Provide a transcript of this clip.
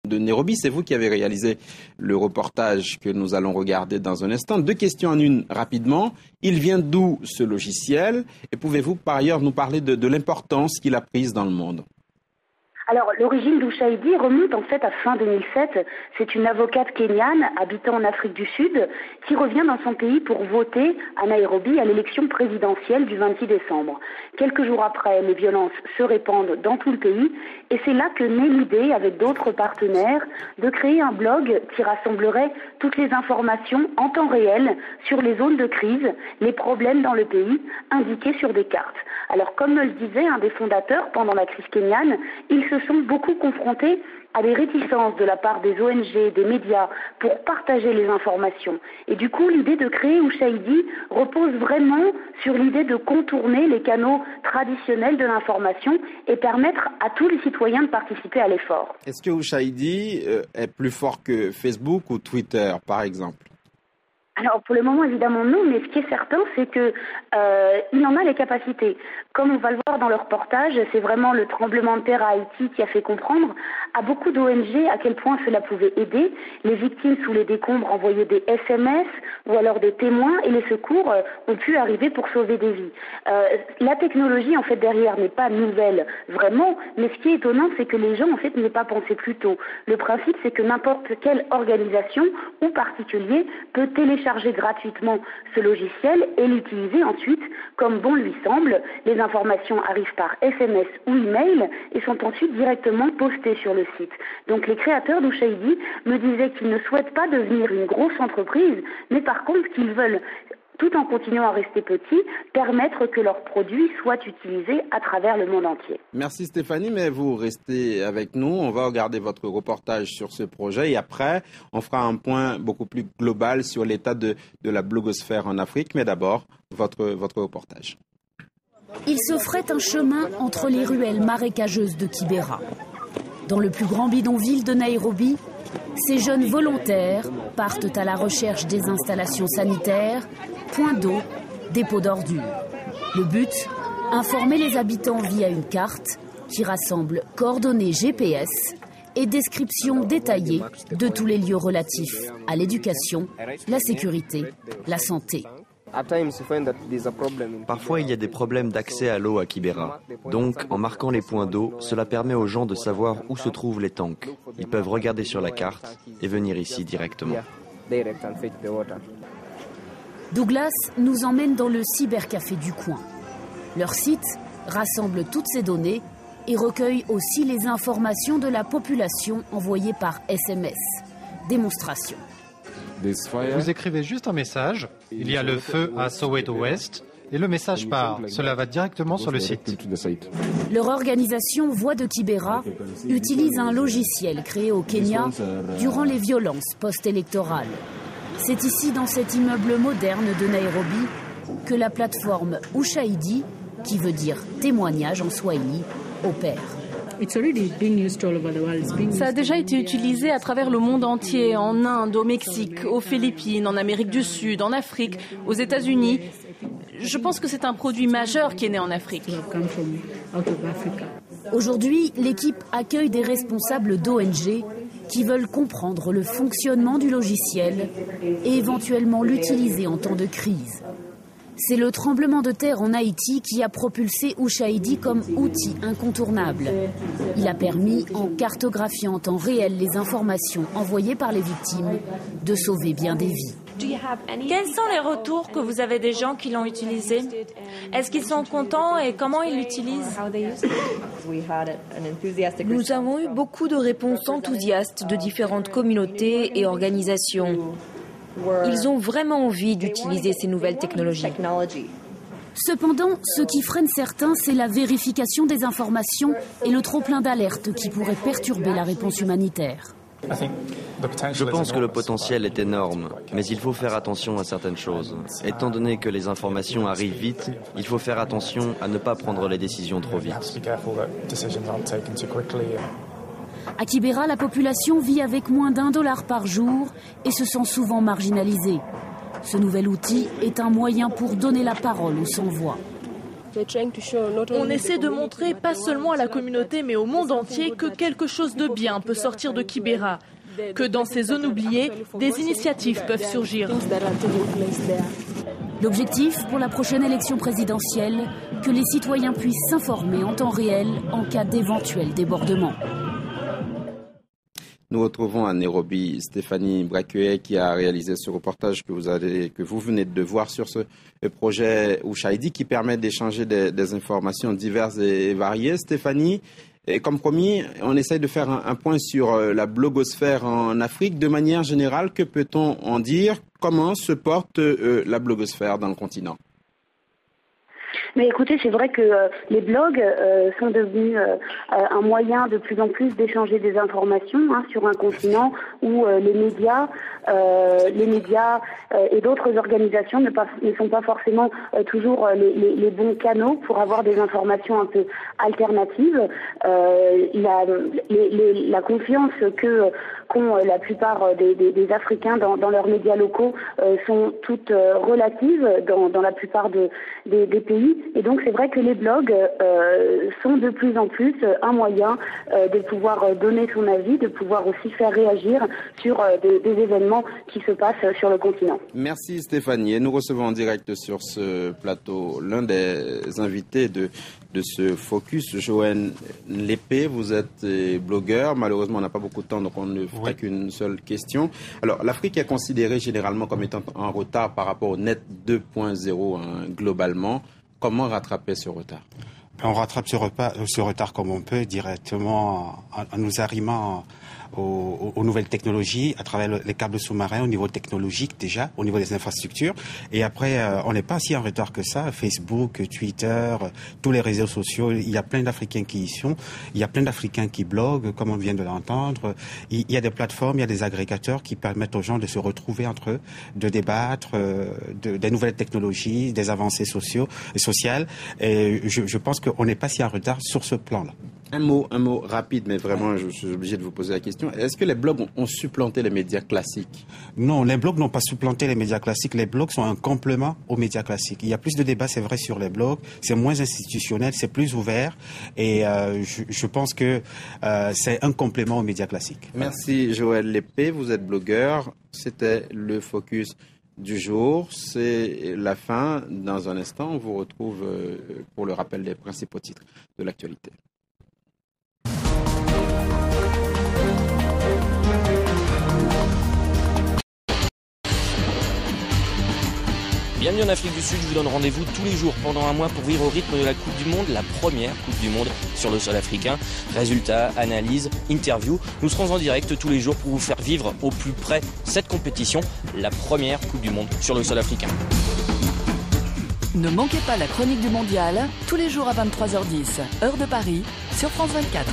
de Nairobi. C'est vous qui avez réalisé le reportage que nous allons regarder dans un instant. 2 questions en une rapidement. Il vient d'où ce logiciel? Et pouvez-vous par ailleurs nous parler de l'importance qu'il a prise dans le monde? Alors, l'origine d'Ushahidi remonte en fait à fin 2007. C'est une avocate kenyane habitant en Afrique du Sud qui revient dans son pays pour voter à Nairobi à l'élection présidentielle du 26 décembre. Quelques jours après, les violences se répandent dans tout le pays et c'est là que naît l'idée, avec d'autres partenaires, de créer un blog qui rassemblerait toutes les informations en temps réel sur les zones de crise, les problèmes dans le pays, indiqués sur des cartes. Alors, comme me le disait un des fondateurs pendant la crise kenyane, ils se sont beaucoup confrontés à des réticences de la part des ONG, des médias, pour partager les informations. Et du coup, l'idée de créer Ushahidi repose vraiment sur l'idée de contourner les canaux traditionnels de l'information et permettre à tous les citoyens de participer à l'effort. Est-ce que Ushahidi est plus fort que Facebook ou Twitter, par exemple? Alors pour le moment évidemment non, mais ce qui est certain c'est que il en a les capacités. Comme on va le voir dans le reportage, c'est vraiment le tremblement de terre à Haïti qui a fait comprendre à beaucoup d'ONG à quel point cela pouvait aider. Les victimes sous les décombres envoyaient des SMS ou alors des témoins et les secours ont pu arriver pour sauver des vies. La technologie en fait derrière n'est pas nouvelle vraiment, mais ce qui est étonnant c'est que les gens en fait n'y aient pas pensé plus tôt. Le principe c'est que n'importe quelle organisation ou particulier peut télécharger gratuitement ce logiciel et l'utiliser ensuite comme bon lui semble. Les informations arrivent par SMS ou email et sont ensuite directement postées sur le site. Donc les créateurs d'Ushahidi me disaient qu'ils ne souhaitent pas devenir une grosse entreprise, mais par contre qu'ils veulent, tout en continuant à rester petits, permettre que leurs produits soient utilisés à travers le monde entier. Merci Stéphanie, mais vous restez avec nous. On va regarder votre reportage sur ce projet et après, on fera un point beaucoup plus global sur l'état de la blogosphère en Afrique. Mais d'abord, votre reportage. Il se ferait un chemin entre les ruelles marécageuses de Kibera. Dans le plus grand bidonville de Nairobi, ces jeunes volontaires partent à la recherche des installations sanitaires, points d'eau, dépôts d'ordures. Le but, informer les habitants via une carte qui rassemble coordonnées GPS et descriptions détaillées de tous les lieux relatifs à l'éducation, la sécurité, la santé. Parfois, il y a des problèmes d'accès à l'eau à Kibera. Donc, en marquant les points d'eau, cela permet aux gens de savoir où se trouvent les tanks. Ils peuvent regarder sur la carte et venir ici directement. Douglas nous emmène dans le cybercafé du coin. Leur site rassemble toutes ces données et recueille aussi les informations de la population envoyées par SMS. Démonstration. Vous écrivez juste un message, il y a le feu à Soweto West, et le message part. Cela va directement sur le site. Leur organisation Voix de Kibera utilise un logiciel créé au Kenya durant les violences post-électorales. C'est ici, dans cet immeuble moderne de Nairobi, que la plateforme Ushahidi, qui veut dire témoignage en swahili, opère. Ça a déjà été utilisé à travers le monde entier, en Inde, au Mexique, aux Philippines, en Amérique du Sud, en Afrique, aux États-Unis. Je pense que c'est un produit majeur qui est né en Afrique. Aujourd'hui, l'équipe accueille des responsables d'ONG qui veulent comprendre le fonctionnement du logiciel et éventuellement l'utiliser en temps de crise. C'est le tremblement de terre en Haïti qui a propulsé Ushahidi comme outil incontournable. Il a permis, en cartographiant en temps réel les informations envoyées par les victimes, de sauver bien des vies. Quels sont les retours que vous avez des gens qui l'ont utilisé? Est-ce qu'ils sont contents et comment ils l'utilisent? Nous avons eu beaucoup de réponses enthousiastes de différentes communautés et organisations. Ils ont vraiment envie d'utiliser ces nouvelles technologies. Cependant, ce qui freine certains, c'est la vérification des informations et le trop-plein d'alertes qui pourraient perturber la réponse humanitaire. Je pense que le potentiel est énorme, mais il faut faire attention à certaines choses. Étant donné que les informations arrivent vite, il faut faire attention à ne pas prendre les décisions trop vite. À Kibera, la population vit avec moins d'$1 par jour et se sent souvent marginalisée. Ce nouvel outil est un moyen pour donner la parole aux sans-voix. On essaie de montrer pas seulement à la communauté mais au monde entier que quelque chose de bien peut sortir de Kibera, que dans ces zones oubliées, des initiatives peuvent surgir. L'objectif pour la prochaine élection présidentielle, que les citoyens puissent s'informer en temps réel en cas d'éventuel débordement. Nous retrouvons à Nairobi Stéphanie Braquet qui a réalisé ce reportage que vous venez de voir sur ce projet Ushaidi qui permet d'échanger des informations diverses et variées. Stéphanie, et comme promis, on essaye de faire un point sur la blogosphère en Afrique. De manière générale, que peut-on en dire? Comment se porte la blogosphère dans le continent? Mais écoutez, c'est vrai que les blogs sont devenus un moyen de plus en plus d'échanger des informations sur un continent où les médias et d'autres organisations ne sont pas forcément toujours les bons canaux pour avoir des informations un peu alternatives. La confiance qu'ont la plupart des Africains dans leurs médias locaux sont toutes relatives dans la plupart des pays. Et donc c'est vrai que les blogs sont de plus en plus un moyen de pouvoir donner son avis, de pouvoir aussi faire réagir sur des événements qui se passent sur le continent. Merci Stéphanie. Et nous recevons en direct sur ce plateau l'un des invités de ce focus, Joël Lépée. Vous êtes blogueur. Malheureusement, on n'a pas beaucoup de temps, donc on ne fera qu'une seule question. Alors, l'Afrique est considérée généralement comme étant en retard par rapport au net 2.0 globalement. Comment rattraper ce retard? On rattrape ce retard comme on peut, directement en nous arrimant aux nouvelles technologies, à travers les câbles sous-marins au niveau technologique déjà, au niveau des infrastructures. Et après, on n'est pas si en retard que ça. Facebook, Twitter, tous les réseaux sociaux, il y a plein d'Africains qui y sont. Il y a plein d'Africains qui bloguent, comme on vient de l'entendre. Il y a des plateformes, il y a des agrégateurs qui permettent aux gens de se retrouver entre eux, de débattre des nouvelles technologies, des avancées sociales. Et je pense qu'on n'est pas si en retard sur ce plan-là. Un mot rapide, mais vraiment, je suis obligé de vous poser la question. Est-ce que les blogs ont supplanté les médias classiques? Non, les blogs n'ont pas supplanté les médias classiques. Les blogs sont un complément aux médias classiques. Il y a plus de débats, c'est vrai, sur les blogs. C'est moins institutionnel, c'est plus ouvert. Et je pense que c'est un complément aux médias classiques. Merci Joël Lépée, vous êtes blogueur. C'était le focus du jour. C'est la fin. Dans un instant, on vous retrouve pour le rappel des principaux titres de l'actualité. Bienvenue en Afrique du Sud, je vous donne rendez-vous tous les jours pendant un mois pour vivre au rythme de la Coupe du Monde, la première Coupe du Monde sur le sol africain. Résultats, analyses, interviews, nous serons en direct tous les jours pour vous faire vivre au plus près cette compétition, la première Coupe du Monde sur le sol africain. Ne manquez pas la chronique du mondial, tous les jours à 23h10, heure de Paris, sur France 24.